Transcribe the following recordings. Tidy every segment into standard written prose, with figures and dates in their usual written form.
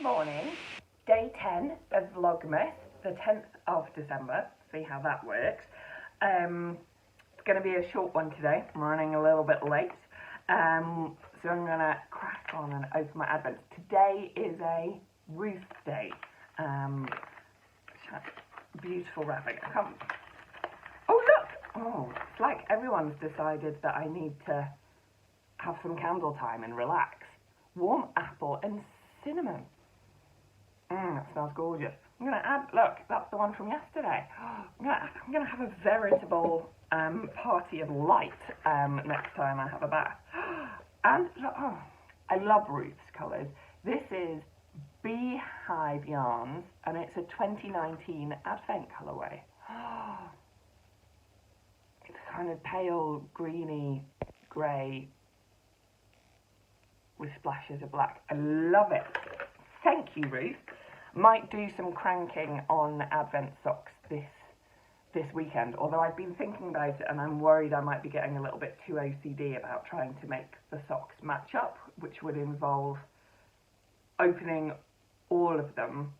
Good morning, day 10 of Vlogmas, the 10th of December, see how that works. It's going to be a short one today, I'm running a little bit late, so I'm going to crack on and open my advents. Today is a Ruth Day, beautiful wrapping. Oh look, oh, it's like everyone's decided that I need to have some candle time and relax. Warm apple and cinnamon. That smells gorgeous. I'm going to add, look, that's the one from yesterday. I'm going to have a veritable party of light next time I have a bath. And look, oh, I love Ruth's colours. This is Beehive Yarns, and it's a 2019 Advent colourway. It's kind of pale, greeny, grey, with splashes of black. I love it. Thank you, Ruth. Might do some cranking on Advent socks this weekend, although I've been thinking about it and I'm worried I might be getting a little bit too OCD about trying to make the socks match up, which would involve opening all of them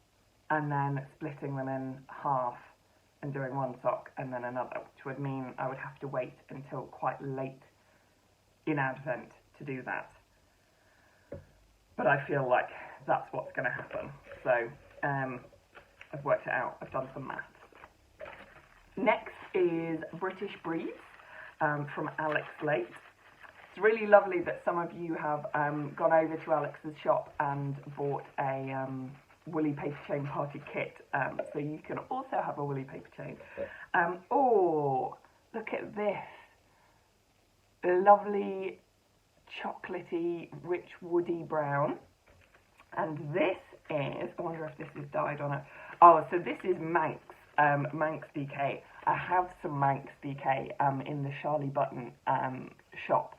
and then splitting them in half and doing one sock and then another, which would mean I would have to wait until quite late in Advent to do that. But I feel like that's what's going to happen. So I've worked it out. I've done some maths. Next is British Breeds from Alex Late. It's really lovely that some of you have gone over to Alex's shop and bought a woolly paper chain party kit. So you can also have a woolly paper chain. Oh, look at this. Lovely chocolatey, rich, woody brown. And this is, I wonder if this is dyed on it. Oh, so this is Manx, Manx DK. I have some Manx DK in the Charlie Button shop.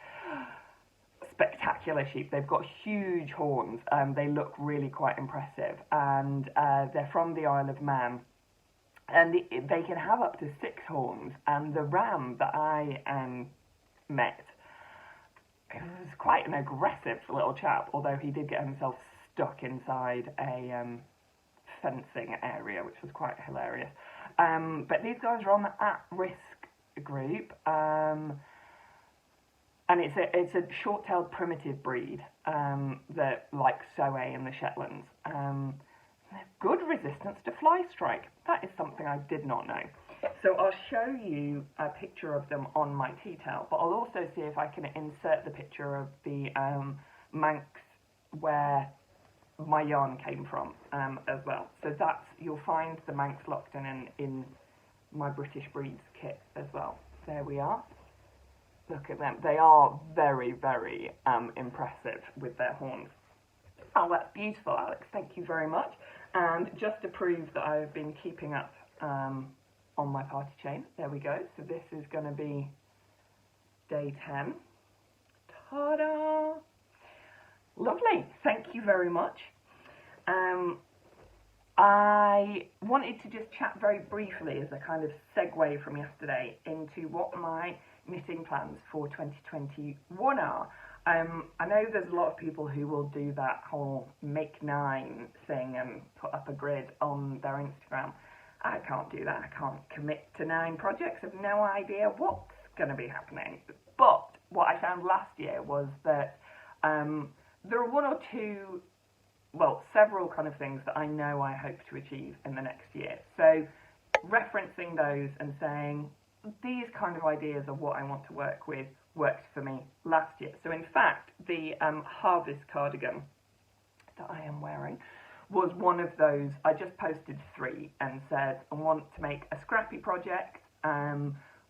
Spectacular sheep. They've got huge horns. They look really quite impressive. And they're from the Isle of Man. And they can have up to 6 horns. And the ram that I met, it was quite an aggressive little chap, although he did get himself stuck inside a fencing area, which was quite hilarious. But these guys are on the at-risk group, and it's a short-tailed primitive breed that like Soe and the Shetlands. Good resistance to fly strike. That is something I did not know. So I'll show you a picture of them on my tea towel, but I'll also see if I can insert the picture of the Manx where my yarn came from as well. So that's, you'll find the Manx locked in my British Breeds kit as well. There we are. Look at them. They are very, very impressive with their horns. Oh, that's beautiful, Alex. Thank you very much. And just to prove that I've been keeping up on my party chain, there we go. So this is going to be day 10. Ta-da! Lovely. Thank you very much. I wanted to just chat very briefly as a kind of segue from yesterday into what my knitting plans for 2021 are. I know there's a lot of people who will do that whole make 9 thing and put up a grid on their Instagram. I can't do that. I can't commit to 9 projects. I've no idea what's going to be happening. But what I found last year was that there are one or two, well, several kind of things that I know I hope to achieve in the next year. So referencing those and saying, these kind of ideas of what I want to work with worked for me last year. So in fact, the Harvest cardigan that I am wearing was one of those. I just posted 3 and said I want to make a scrappy project,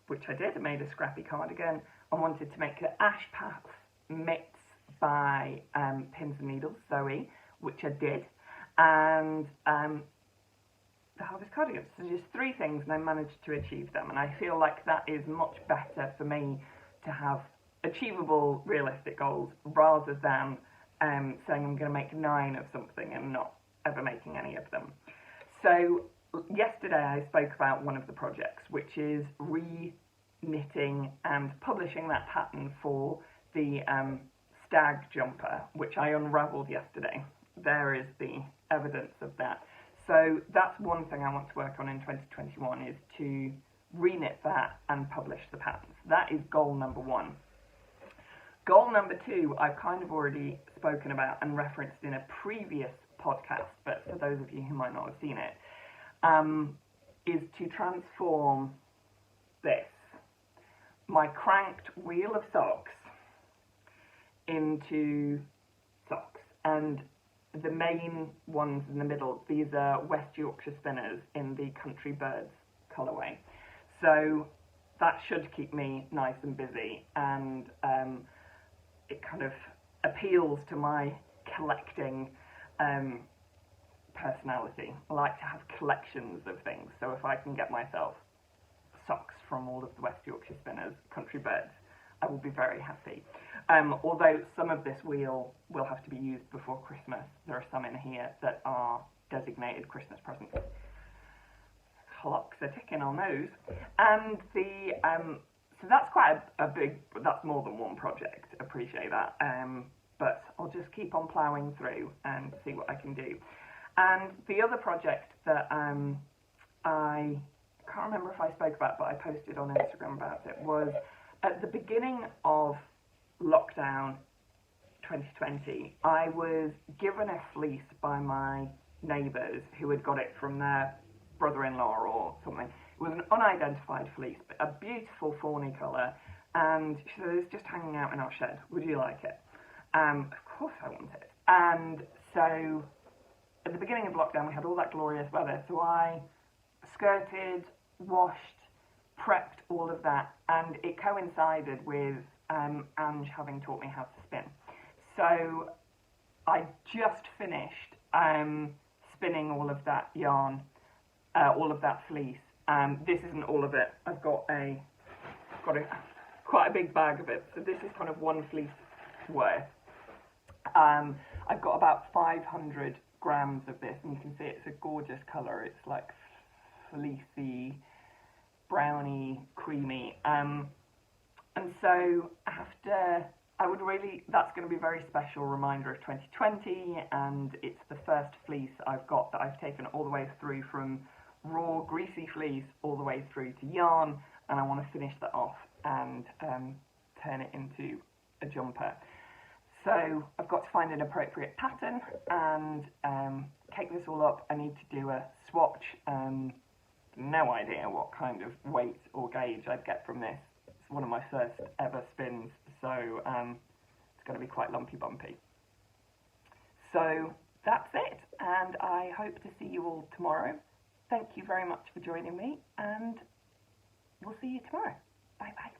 which I did. I made a scrappy cardigan. I wanted to make an Ash Path mitts by Pins and Needles, Zoe, which I did, and the Harvest cardigan. So just 3 things, and I managed to achieve them. And I feel like that is much better for me to have achievable, realistic goals rather than saying I'm going to make 9 of something and not ever making any of them. So yesterday I spoke about one of the projects, which is re-knitting and publishing that pattern for the stag jumper, which I unravelled yesterday. there is the evidence of that. So that's one thing I want to work on in 2021, is to reknit that and publish the patterns. That is goal number 1. Goal number 2, I've kind of already spoken about and referenced in a previous podcast, but for those of you who might not have seen it, is to transform this, my cranked wheel of socks, into socks. And the main ones in the middle, these are West Yorkshire Spinners in the Country Birds colourway. So that should keep me nice and busy, and it kind of appeals to my collecting personality. I like to have collections of things, so if I can get myself socks from all of the West Yorkshire Spinners, Country Birds, I will be very happy. Although some of this wheel will have to be used before Christmas. There are some in here that are designated Christmas presents. Clocks are ticking on those. And so that's quite a big, that's more than one project, appreciate that. But I'll just keep on ploughing through and see what I can do. And the other project that I can't remember if I spoke about, but I posted on Instagram about it, was at the beginning of lockdown 2020, I was given a fleece by my neighbours who had got it from their brother-in-law or something. It was an unidentified fleece, but a beautiful fawny colour, and she said, it's just hanging out in our shed, would you like it? Of course I want it. And so at the beginning of lockdown we had all that glorious weather, so I skirted, washed, prepped all of that, and it coincided with Ange having taught me how to spin. So I just finished spinning all of that yarn, all of that fleece. This isn't all of it. I've got quite a big bag of it. So this is kind of one fleece worth. I've got about 500 grams of this, and you can see it's a gorgeous colour. It's like fleecy, browny, creamy. And so after, that's going to be a very special reminder of 2020, and it's the first fleece I've got that I've taken all the way through from raw, greasy fleece all the way through to yarn, and I want to finish that off and turn it into a jumper. So I've got to find an appropriate pattern and cake this all up. I need to do a swatch. No idea what kind of weight or gauge I'd get from this. It's one of my first ever spins, so it's going to be quite lumpy bumpy. So that's it, and I hope to see you all tomorrow. Thank you very much for joining me, and we'll see you tomorrow. Bye bye.